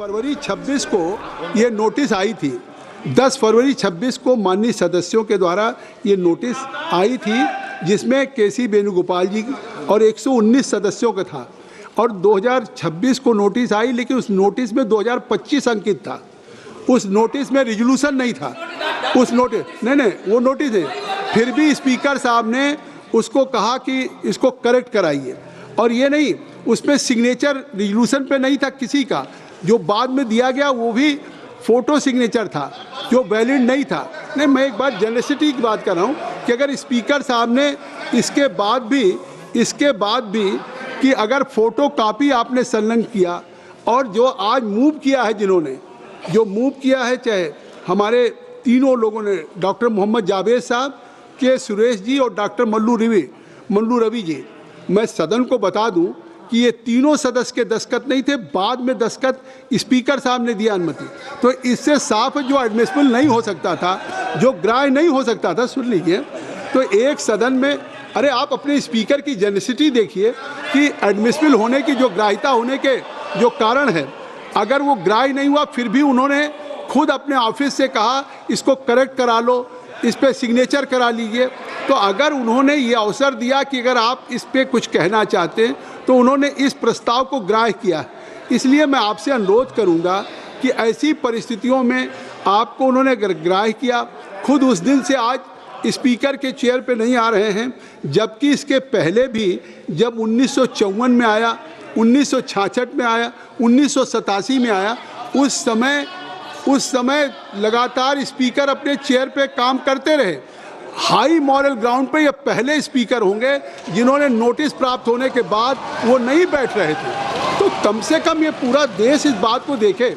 फरवरी 26 को ये नोटिस आई थी। 10 फरवरी 26 को माननीय सदस्यों के द्वारा ये नोटिस आई थी, जिसमें केसी वेणुगोपाल जी और 119 सदस्यों का था। और 2026 को नोटिस आई, लेकिन उस नोटिस में 2025 अंकित था। उस नोटिस में रिजोल्यूशन नहीं था। उस नोटिस नहीं, वो नोटिस है। फिर भी स्पीकर साहब ने उसको कहा कि इसको करेक्ट कराइए, और ये नहीं, उस पर सिग्नेचर रिजोल्यूशन पे नहीं था किसी का। जो बाद में दिया गया वो भी फोटो सिग्नेचर था, जो वैलिड नहीं था। नहीं, मैं एक बात जनरसिटी की बात कर रहा हूँ कि अगर स्पीकर साहब ने इसके बाद भी कि अगर फोटो कॉपी आपने संलग्न किया, और जो आज मूव किया है, जिन्होंने जो मूव किया है, चाहे हमारे तीनों लोगों ने, डॉक्टर मोहम्मद जावेद साहब, के सुरेश जी और डॉक्टर मल्लू रवि जी, मैं सदन को बता दूं कि ये तीनों सदस्य के दस्तखत नहीं थे, बाद में दस्तखत स्पीकर साहब ने दिया अनुमति। तो इससे साफ जो एडमिसिबल नहीं हो सकता था, जो ग्राह्य नहीं हो सकता था, सुन लीजिए, तो एक सदन में, अरे आप अपने स्पीकर की जेनेसिटी देखिए कि एडमिसिबल होने की, जो ग्राह्यता होने के जो कारण है, अगर वो ग्राह्य नहीं हुआ, फिर भी उन्होंने खुद अपने ऑफिस से कहा इसको करेक्ट करा लो, इस पर सिग्नेचर करा लीजिए। तो अगर उन्होंने ये अवसर दिया कि अगर आप इस पर कुछ कहना चाहते हैं, तो उन्होंने इस प्रस्ताव को ग्राह्य किया। इसलिए मैं आपसे अनुरोध करूंगा कि ऐसी परिस्थितियों में आपको उन्होंने अगर ग्राह्य किया, खुद उस दिन से आज स्पीकर के चेयर पे नहीं आ रहे हैं, जबकि इसके पहले भी जब 1954 में आया, 1966 में आया, 1987 में आया, उस समय लगातार स्पीकर अपने चेयर पे काम करते रहे। हाई मॉरल ग्राउंड पे ये पहले स्पीकर होंगे जिन्होंने नोटिस प्राप्त होने के बाद वो नहीं बैठ रहे थे। तो कम से कम ये पूरा देश इस बात को देखे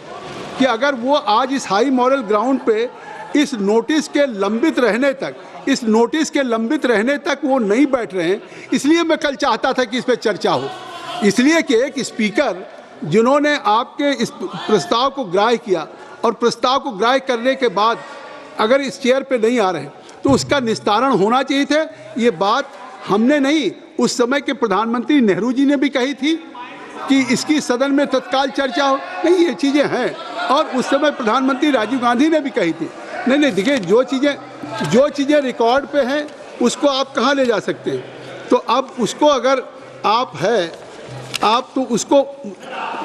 कि अगर वो आज इस हाई मॉरल ग्राउंड पे इस नोटिस के लंबित रहने तक वो नहीं बैठ रहे हैं। इसलिए मैं कल चाहता था कि इस पर चर्चा हो, इसलिए कि एक स्पीकर जिन्होंने आपके इस प्रस्ताव को ग्राह्य किया, और प्रस्ताव को ग्राह्य करने के बाद अगर इस चेयर पे नहीं आ रहे तो उसका निस्तारण होना चाहिए था। ये बात हमने नहीं, उस समय के प्रधानमंत्री नेहरू जी ने भी कही थी कि इसकी सदन में तत्काल चर्चा हो। नहीं, ये चीज़ें हैं, और उस समय प्रधानमंत्री राजीव गांधी ने भी कही थी। नहीं, देखिए, जो चीज़ें रिकॉर्ड पे हैं उसको आप कहाँ ले जा सकते हैं। तो अब उसको अगर आप तो उसको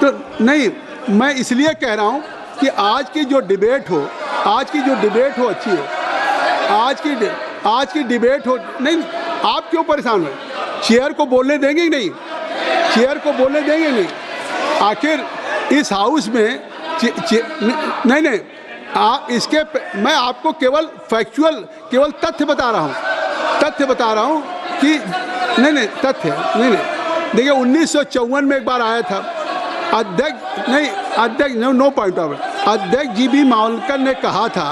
तो नहीं, मैं इसलिए कह रहा हूँ कि आज की जो डिबेट हो अच्छी है। आज की डिबेट हो, नहीं, आप क्यों परेशान हो? चेयर को बोलने देंगे कि नहीं? आखिर इस हाउस में नहीं, मैं आपको केवल तथ्य बता रहा हूँ कि तथ्य नहीं। देखिए, 1954 में एक बार आया था अध्यक्ष जी बी मावलकर ने कहा था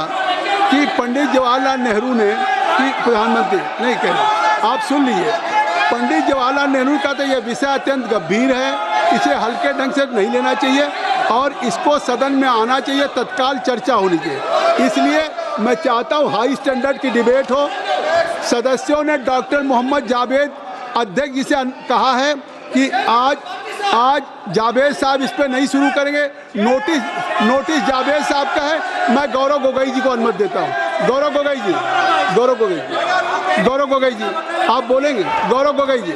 कि पंडित जवाहरलाल नेहरू ने, कि प्रधानमंत्री नहीं कह रहे, आप सुन लीजिए, पंडित जवाहरलाल नेहरू का तो यह विषय अत्यंत गंभीर है, इसे हल्के ढंग से नहीं लेना चाहिए, और इसको सदन में आना चाहिए, तत्काल चर्चा होनी चाहिए। इसलिए मैं चाहता हूँ हाई स्टैंडर्ड की डिबेट हो। सदस्यों ने डॉक्टर मोहम्मद जावेद अध्यक्ष जी से कहा है कि आज जावेद साहब इस पर नहीं शुरू करेंगे। नोटिस जावेद साहब का है। मैं गौरव गोगोई जी को अनुमति देता हूँ। गौरव गोगोई जी आप बोलेंगे। गौरव गोगोई जी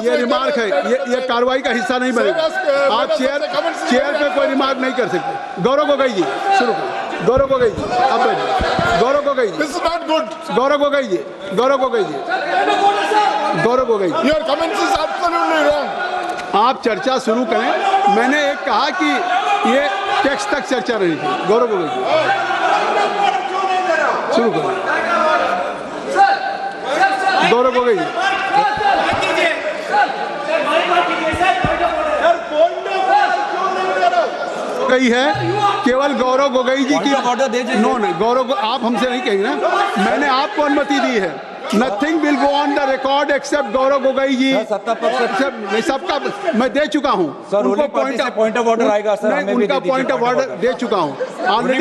ये रिमार्क है, ये कार्रवाई का हिस्सा नहीं बनेगा। आप चेयर पे कोई रिमार्क नहीं कर सकते। गौरव गोगोई जी शुरू करें। गौरव गोगोई जी, This is not good. Gaurav Gogoi ji, Your comments is absolutely wrong. आप चर्चा शुरू करें। मैंने एक कहा कि ये टेक्स्ट तक चर्चा रही थी। गौरव गोगोई जी शुरू करें। गौरव गोगोई जी गई है, केवल गौरव गोगोई जी की नहीं, गौरव, आप हमसे नहीं कहेंगे ना, मैंने आपको अनुमति दी है। Nothing will go on the record except Gaurav Gogoi ji. सबका मैं दे चुका हूँ, उनको पॉइंट ऑफ ऑर्डर आएगा सर, उनका पॉइंट ऑफ ऑर्डर दे चुका हूँ ऑलरेडी।